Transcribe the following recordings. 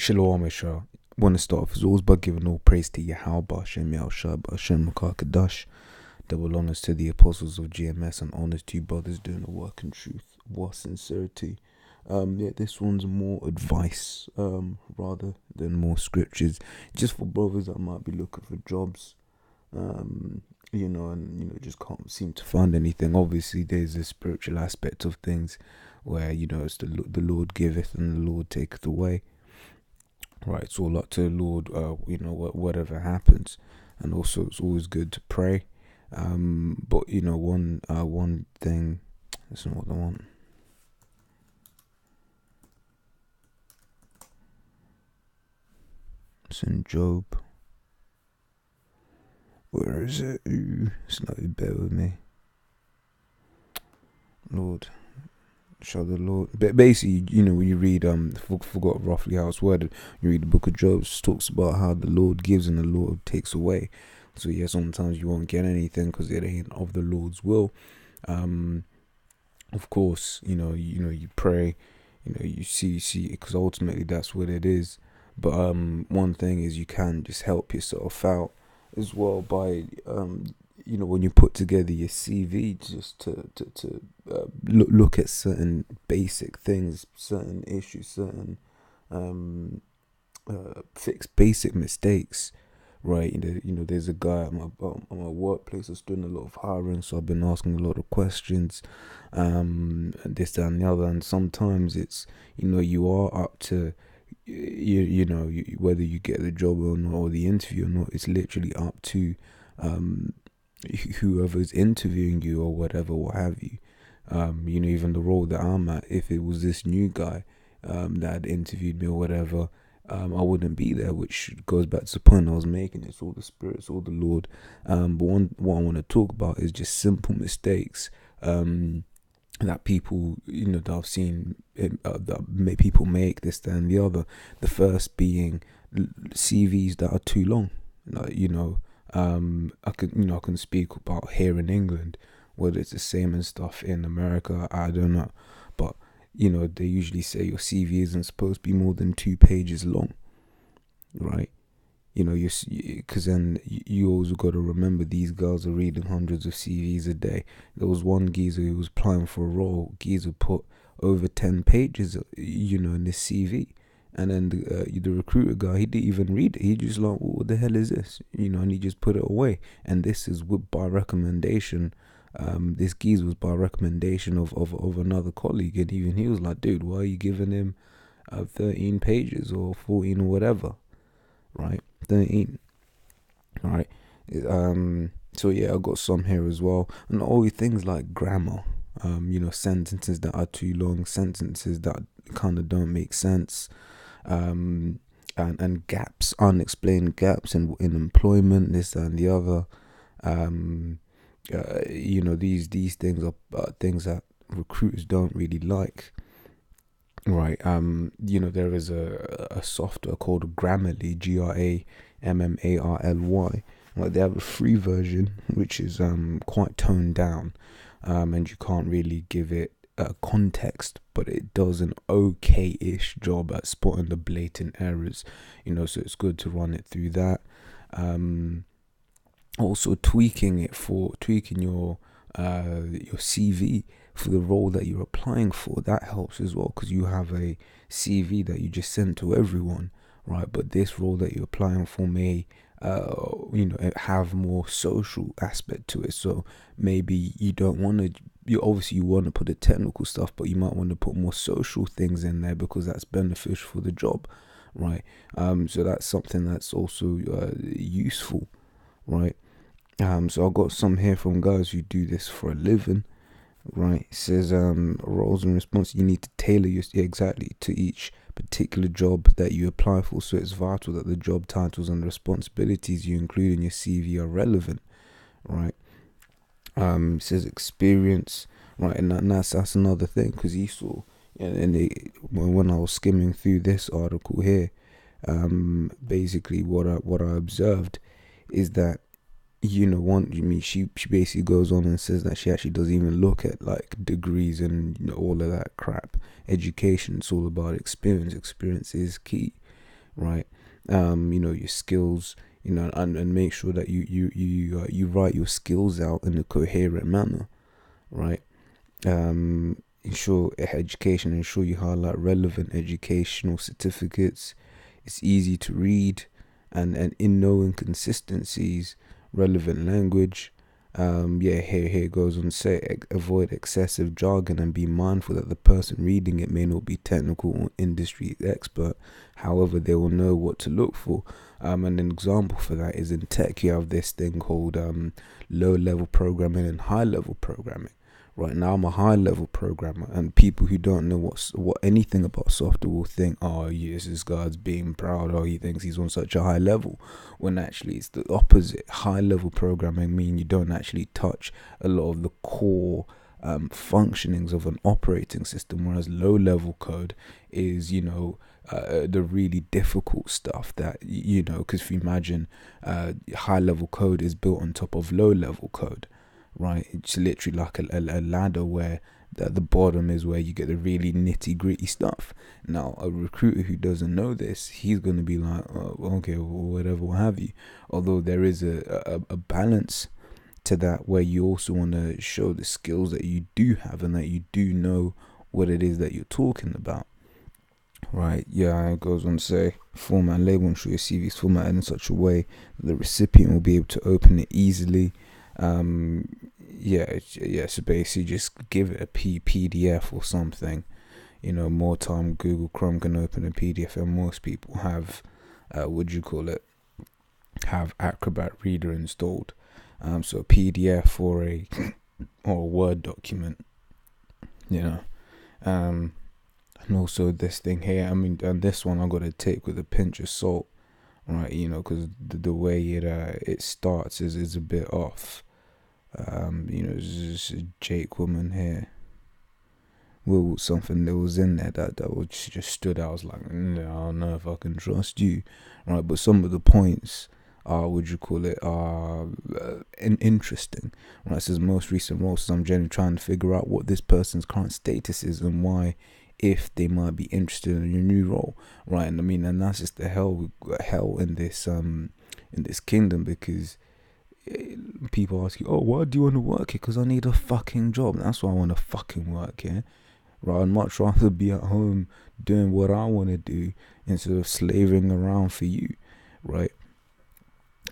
Shalom, Isha. Want to start off as always by giving all praise to Yahweh, Hashem Yahushua, Hashem Makar double honors to the apostles of GMS and honors to you brothers doing the work in truth, what sincerity. This one's more advice, rather than more scriptures, just for brothers that might be looking for jobs, just can't seem to find anything. Obviously, there's a spiritual aspect of things where, it's the Lord giveth and the Lord taketh away. Right, it's all up to the Lord, whatever happens. And also, it's always good to pray. But, one thing, that's not what I want. It's in Job. Where is it? It's not even bear with me. Lord. Show the Lord. But basically, when you read, forgot roughly how it's worded. You read the book of Job, it talks about how the Lord gives and the Lord takes away. So yeah, sometimes you won't get anything because it ain't of the Lord's will. Of course, you pray, you see, because ultimately that's what it is. But one thing is you can just help yourself out as well by when you put together your CV, just to look at certain basic things, certain issues, certain fix basic mistakes, right? There's a guy at my workplace that's doing a lot of hiring, so I've been asking a lot of questions, this, that, and the other, and sometimes it's, you are up to, whether you get the job or not, or the interview or not, it's literally up to whoever's interviewing you or whatever, what have you. Even the role that I'm at, if it was this new guy that had interviewed me or whatever, I wouldn't be there, which goes back to the point I was making. It's all the Spirit, it's all the Lord. But what I want to talk about is just simple mistakes that people, that I've seen that people make, this, that, and the other. The first being CVs that are too long. I can speak about here in England, whether it's the same and stuff in America, I don't know. But, they usually say your CV isn't supposed to be more than 2 pages long, right? Because then you also got to remember these girls are reading hundreds of CVs a day. There was one geezer who was applying for a role. Geezer put over 10 pages, in his CV. And then the recruiter guy, he didn't even read it. He just like, what the hell is this? And he just put it away. And this is by recommendation. This geezer was by recommendation of another colleague. And even he was like, dude, why are you giving him 13 pages or 14 or whatever? Right? 13. Right? So yeah, I got some here as well. And all things like grammar. Sentences that are too long. Sentences that kind of don't make sense. And gaps, unexplained gaps in employment, this and the other. These things are things that recruiters don't really like, right? There is a software called Grammarly, Grammarly. Like, they have a free version which is quite toned down, and you can't really give it context, but it does an okay-ish job at spotting the blatant errors, so it's good to run it through that. Also tweaking your CV for the role that you're applying for, that helps as well, because you have a CV that you just send to everyone, right? But this role that you're applying for may have more social aspect to it. So maybe you don't want to, you want to put the technical stuff, but you might want to put more social things in there because that's beneficial for the job, right? So that's something that's also useful, right? So I got some here from guys who do this for a living, right? It says roles and responsibilities, you need to tailor exactly to each particular job that you apply for, so it's vital that the job titles and the responsibilities you include in your CV are relevant, right? It says experience, right? And that's another thing, because he saw, when I was skimming through this article here, basically what I observed is that, she basically goes on and says that she actually doesn't even look at like degrees and all of that crap. Education, it's all about experience. Experience is key. right? Your skills, and make sure that you write your skills out in a coherent manner, right? Ensure education, ensure you highlight relevant educational certificates. It's easy to read, and in no inconsistencies, relevant language. Here it goes on to say, avoid excessive jargon and be mindful that the person reading it may not be technical or industry expert. However, they will know what to look for. And an example for that is in tech, you have this thing called low-level programming and high-level programming. Right now, I'm a high-level programmer, and people who don't know what anything about software will think, "Oh, yes, this guy's being proud. Oh, he thinks he's on such a high level." When actually, it's the opposite. High-level programming mean you don't actually touch a lot of the core functionings of an operating system, whereas low-level code is, the really difficult stuff that because if you imagine, high-level code is built on top of low-level code. Right, it's literally like a ladder where the bottom is where you get the really nitty gritty stuff. Now, a recruiter who doesn't know this, he's going to be like, oh, okay, whatever, what have you. Although there is a balance to that where you also want to show the skills that you do have and that you do know what it is that you're talking about. Right, yeah, it goes on to say, format and label, ensure your CV is formatted in such a way that the recipient will be able to open it easily. So basically just give it a PDF or something. More time Google Chrome can open a PDF, and most people have have Acrobat Reader installed. So a PDF or a Word document, and also this thing here, and this one I got to take with a pinch of salt, right? Because the way it starts is a bit off. There's just a Jake woman here. Well, something that was in there that was just stood out. I was like, I don't know if I can trust you, right? But some of the points are, interesting. Right, it says most recent roles. So I'm generally trying to figure out what this person's current status is and why, if they might be interested in your new role, right? And that's just the hell in this kingdom, because people ask you, oh, why do you want to work here? Because I need a fucking job. That's why I want to fucking work here. Right? I'd much rather be at home doing what I want to do instead of slaving around for you. Right?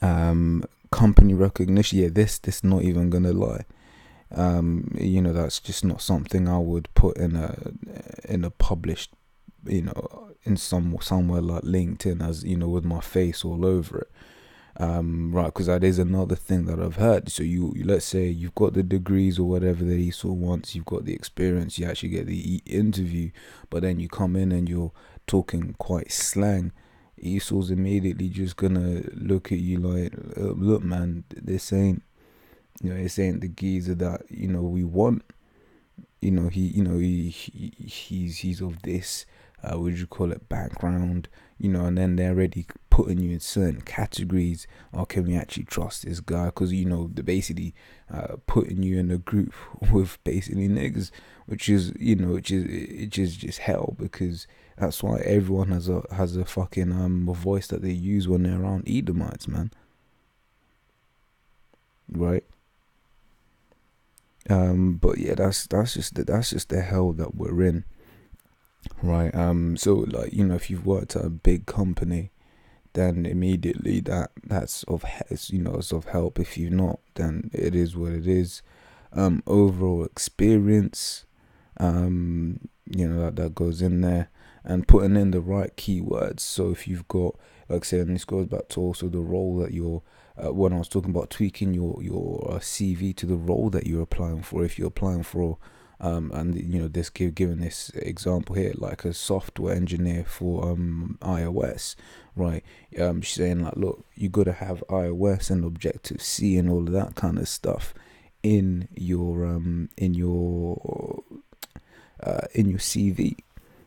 Company recognition. Yeah, this not even gonna lie. That's just not something I would put in a published, in somewhere like LinkedIn, as with my face all over it. Right, because that is another thing that I've heard. So you let's say you've got the degrees or whatever that Esau wants, you've got the experience, you actually get the interview, but then you come in and you're talking quite slang. Esau's immediately just gonna look at you like, look, man, this ain't the geezer that we want. He's of this background, and then they're already putting you in certain categories. Or can we actually trust this guy? Because they're basically putting you in a group with basically niggas, which is just hell, because that's why everyone has a fucking a voice that they use when they're around Edomites, man. Right? But yeah, that's just the hell that we're in. Right. So if you've worked at a big company, then immediately that's of help. If you've not, then it is what it is. Overall experience, that goes in there, and putting in the right keywords. So if you've got, like I said, and this goes back to also the role that you're, when I was talking about tweaking your CV to the role that you're applying for. If you're applying for given this example here, like a software engineer for iOS, right? She's saying like, look, you got to have iOS and Objective-C and all of that kind of stuff in your CV,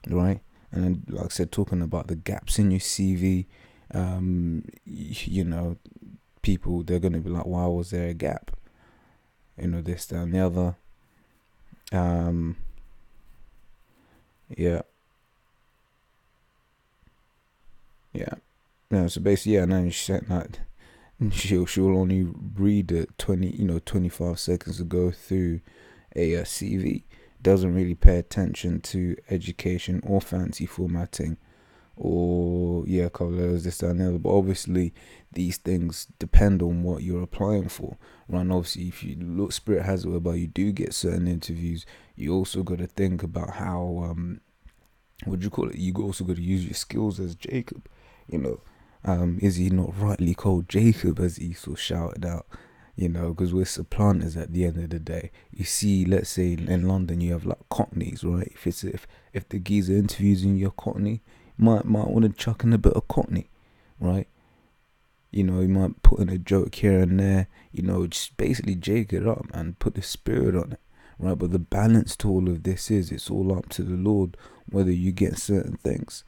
right? And then, like I said, talking about the gaps in your CV, people, they're gonna be like, why was there a gap? This, that, and the other. Yeah. Yeah. No, so basically, yeah, and then she said that she'll only read it 25 seconds to go through a CV. Doesn't really pay attention to education or fancy formatting or cover letters, this, that, and the other. But obviously, these things depend on what you're applying for. Right? And obviously, if you look, Spirit has it whereby you do get certain interviews. You also got to think about how what do you call it? You also got to use your skills as Jacob. You know, is he not rightly called Jacob, as he so shouted out? Because we're supplanters at the end of the day. You see, let's say in London, you have like Cockneys, right? If the geezer interviews in your Cockney, might want to chuck in a bit of Cockney, right? He might put in a joke here and there. Just basically jake it up and put the spirit on it, right? But the balance to all of this is it's all up to the Lord whether you get certain things.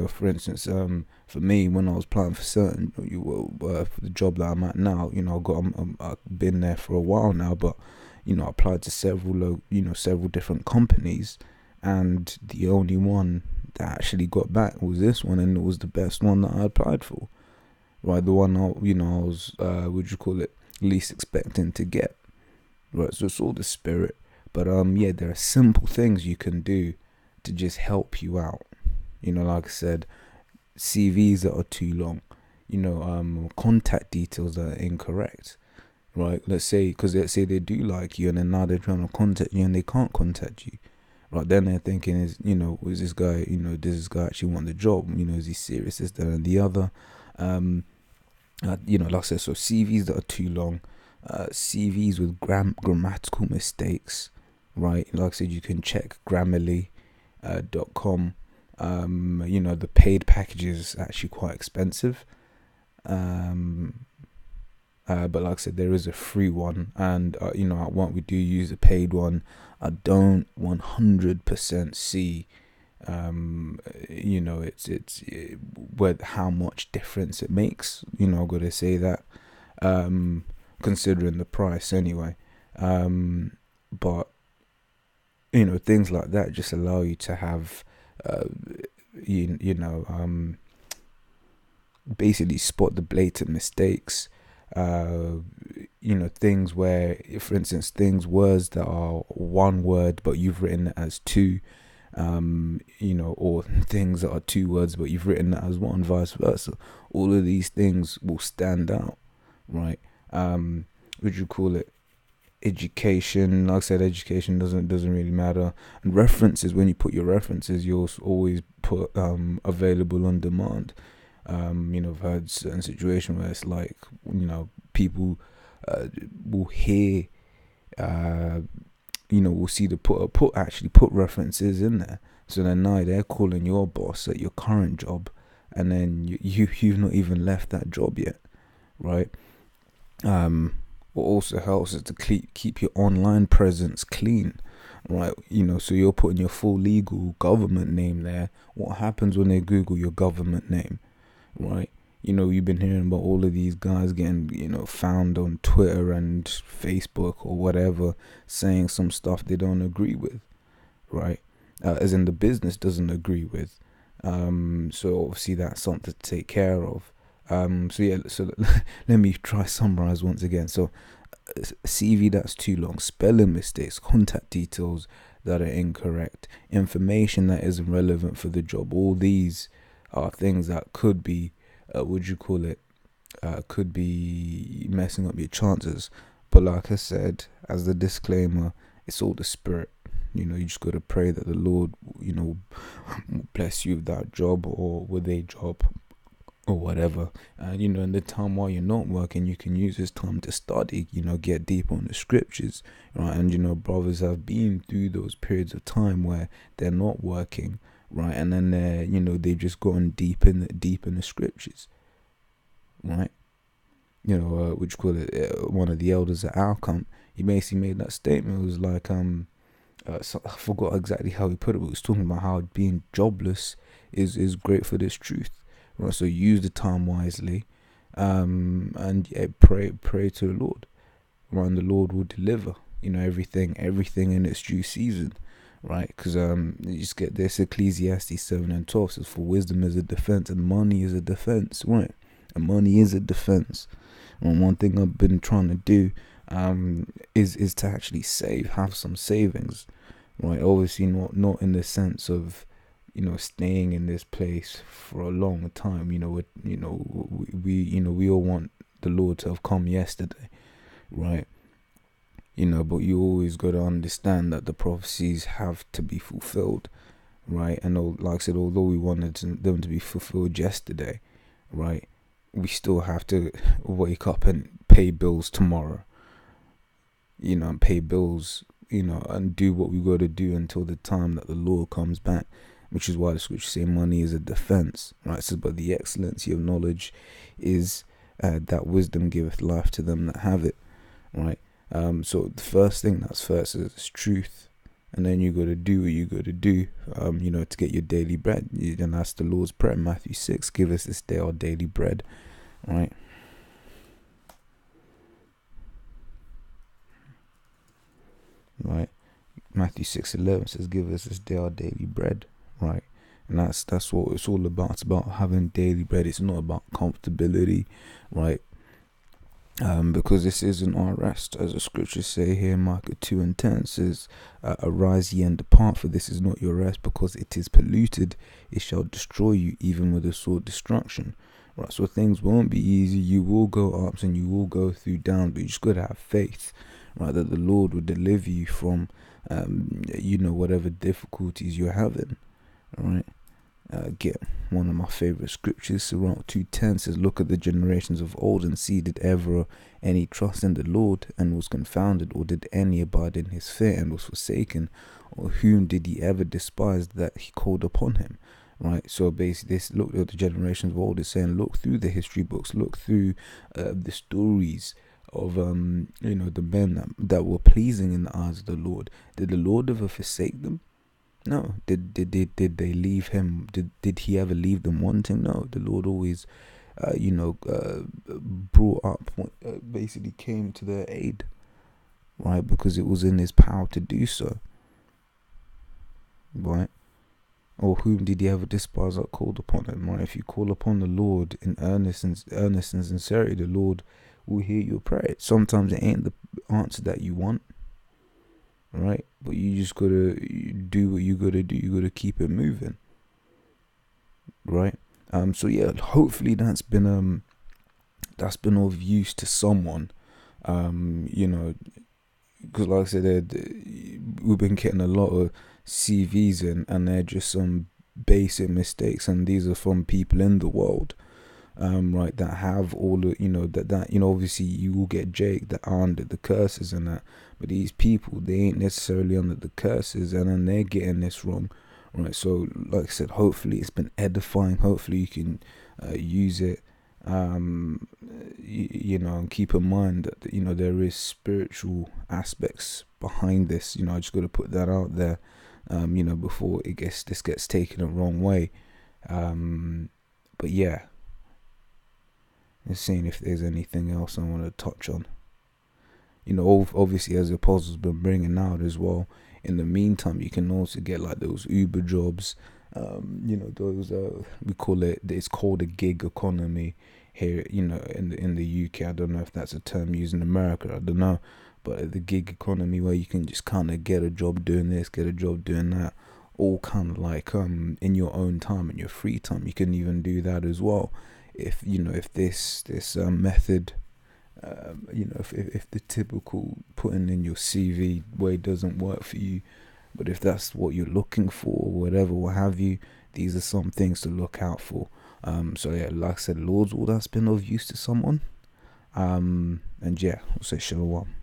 For instance, for me, when I was applying for certain, for the job that I'm at now, I've been there for a while now, but I applied to several different companies, and the only one that actually got back was this one, and it was the best one that I applied for, right? The one I was, least expecting to get, right? So it's all the spirit, but there are simple things you can do to just help you out. Like I said, CVs that are too long, contact details that are incorrect, right? Let's say they do like you, and then now they're trying to contact you and they can't contact you, right? Then they're thinking, is this guy, does this guy actually want the job? Is he serious? This, that, and the other. Like I said, so CVs that are too long, CVs with grammatical mistakes, right? Like I said, you can check Grammarly.com. The paid package is actually quite expensive. But like I said, there is a free one, and what we do use a paid one. I don't 100% see, it's with how much difference it makes. I've got to say that, considering the price anyway. But things like that just allow you to have, basically spot the blatant mistakes. Things where, for instance, words that are one word but you've written it as two, or things that are two words but you've written it as one, vice versa. All of these things will stand out, right? Would you call it? Education, like I said, education doesn't really matter. And references, when you put your references, you'll always put available on demand. I've heard certain situations where it's like, people will hear, will see the put references in there. So then now they're calling your boss at your current job, and then you've not even left that job yet, right? What also helps is to keep your online presence clean, right? So you're putting your full legal government name there. What happens when they Google your government name, right? You've been hearing about all of these guys getting, found on Twitter and Facebook or whatever, saying some stuff they don't agree with, right? As in the business doesn't agree with. So obviously that's something to take care of. So let me try summarize once again. So CV that's too long, spelling mistakes, contact details that are incorrect, information that isn't relevant for the job. All these are things that could be, could be messing up your chances. But like I said, as the disclaimer, it's all the spirit. You just got to pray that the Lord, bless you with that job or with a job or whatever. And in the time while you're not working, you can use this time to study, get deep on the scriptures, right? And brothers have been through those periods of time where they're not working, right? And then they've just gotten deep in the scriptures, right? One of the elders at our camp, he basically made that statement. It was like, so I forgot exactly how he put it, but he was talking about how being jobless is great for this truth. Right, so use the time wisely, and pray to the Lord, right? And the Lord will deliver, everything in its due season, right? Because you just get this. Ecclesiastes 7:12 says, "For wisdom is a defense, and money is a defense," right? And money is a defense. And one thing I've been trying to do is to actually have some savings, right? Obviously not in the sense of, staying in this place for a long time. We all want the Lord to have come yesterday, right? But you always got to understand that the prophecies have to be fulfilled, right? And like I said, although we wanted them to be fulfilled yesterday, right, we still have to wake up and pay bills tomorrow, and pay bills, and do what we got to do until the time that the Lord comes back, which is why the scriptures say money is a defense, right? So, but the excellency of knowledge is that wisdom giveth life to them that have it, right? So the first thing that's first is truth, and then you got to do what you got to do, to get your daily bread. And that's the Lord's prayer, Matthew 6, "Give us this day our daily bread," right? Right. Matthew 6:11 says, "Give us this day our daily bread," right? And that's what it's all about. It's about having daily bread. It's not about comfortability, right? Because this isn't our rest, as the scriptures say here, Micah 2:10 says, "Arise ye and depart, for this is not your rest, because it is polluted. It shall destroy you, even with a sword destruction." Right, so things won't be easy. You will go ups and you will go through downs, but you just gotta have faith, right, that the Lord will deliver you from, whatever difficulties you're having, right? Get one of my favorite scriptures, Sirach 2:10 says, "Look at the generations of old, and see, did ever any trust in the Lord and was confounded, or did any abide in his fear and was forsaken, or whom did he ever despise that he called upon him?" Right, so basically this, look at the generations of old, is saying look through the history books, look through the stories of the men that were pleasing in the eyes of the Lord. Did the Lord ever forsake them? No. Did they leave him? Did he ever leave them wanting? No. The Lord always brought up, basically came to their aid, right? Because it was in his power to do so, right? Or whom did he ever despise that called upon him, right? If you call upon the Lord in earnest and sincerity, the Lord will hear your prayer. Sometimes it ain't the answer that you want, right? But you just gotta do what you gotta do. You gotta keep it moving, right? So yeah, hopefully that's been of use to someone, because like I said, we've been getting a lot of CVs in, and they're just some basic mistakes, and these are from people in the world, right, that have all the, that obviously you will get Jake that are under the curses and that, but these people, they ain't necessarily under the curses, and then they're getting this wrong, right? So like I said, hopefully it's been edifying. Hopefully you can use it, and keep in mind that there is spiritual aspects behind this. I just got to put that out there, before this gets taken the wrong way. But yeah, let's see if there's anything else I want to touch on. Obviously, as the apostles been bringing out as well, in the meantime, you can also get like those Uber jobs, those we call it's called a gig economy here, in the UK. I don't know if that's a term used in America, I don't know, but the gig economy, where you can just kind of get a job doing this, get a job doing that, all kind of like in your own time, in your free time. You can even do that as well, if this method, if the typical putting in your CV way doesn't work for you, but if that's what you're looking for, or whatever, what have you, these are some things to look out for. So yeah, like I said, Lord's all that's been of use to someone. And yeah, I'll say shalom.